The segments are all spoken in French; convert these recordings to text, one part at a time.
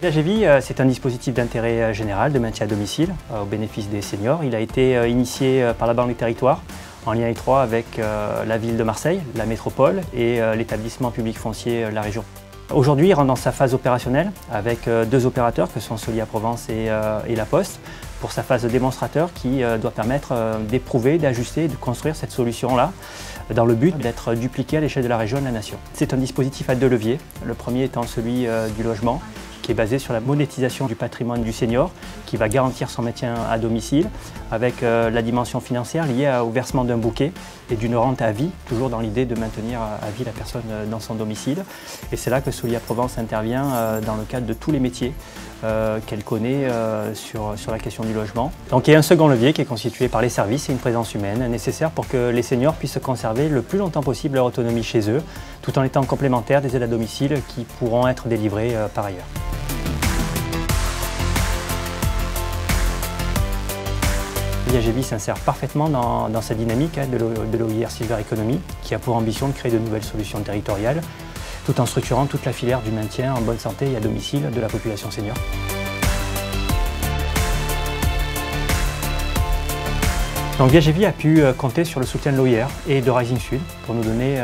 Viagévie, c'est un dispositif d'intérêt général de maintien à domicile au bénéfice des seniors. Il a été initié par la Banque des Territoires en lien étroit avec la ville de Marseille, la métropole et l'établissement public foncier La Région. Aujourd'hui, il rentre dans sa phase opérationnelle avec deux opérateurs que sont Solia Provence et La Poste pour sa phase démonstrateur qui doit permettre d'éprouver, d'ajuster, de construire cette solution-là dans le but d'être dupliquée à l'échelle de la région et de la nation. C'est un dispositif à deux leviers, le premier étant celui du logement, qui est basé sur la monétisation du patrimoine du senior, qui va garantir son maintien à domicile, avec la dimension financière liée au versement d'un bouquet et d'une rente à vie, toujours dans l'idée de maintenir à vie la personne dans son domicile. Et c'est là que Solia Provence intervient dans le cadre de tous les métiers qu'elle connaît sur la question du logement. Donc il y a un second levier qui est constitué par les services et une présence humaine nécessaire pour que les seniors puissent conserver le plus longtemps possible leur autonomie chez eux, tout en étant complémentaires des aides à domicile qui pourront être délivrées par ailleurs. Viagévie s'insère parfaitement dans sa dynamique de l'OIR Silver Economy, qui a pour ambition de créer de nouvelles solutions territoriales, tout en structurant toute la filière du maintien en bonne santé et à domicile de la population senior. Donc Viagévie a pu compter sur le soutien de l'OIR et de Rising Sud pour nous donner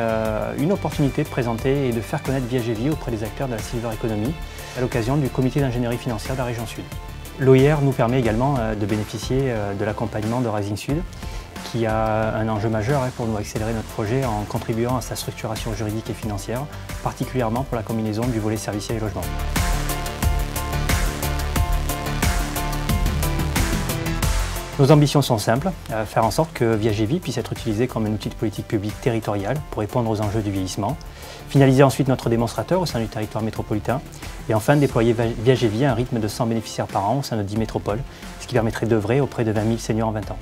une opportunité de présenter et de faire connaître Viagévie auprès des acteurs de la Silver Economy à l'occasion du comité d'ingénierie financière de la région Sud. L'OIR nous permet également de bénéficier de l'accompagnement de Rising Sud, qui a un enjeu majeur pour nous accélérer notre projet en contribuant à sa structuration juridique et financière, particulièrement pour la combinaison du volet serviciel et logement. Nos ambitions sont simples, faire en sorte que Viagévie puisse être utilisé comme un outil de politique publique territoriale pour répondre aux enjeux du vieillissement, finaliser ensuite notre démonstrateur au sein du territoire métropolitain et enfin déployer Viagévie à un rythme de 100 bénéficiaires par an au sein de 10 métropoles, ce qui permettrait d'œuvrer auprès de 20 000 seniors en 20 ans.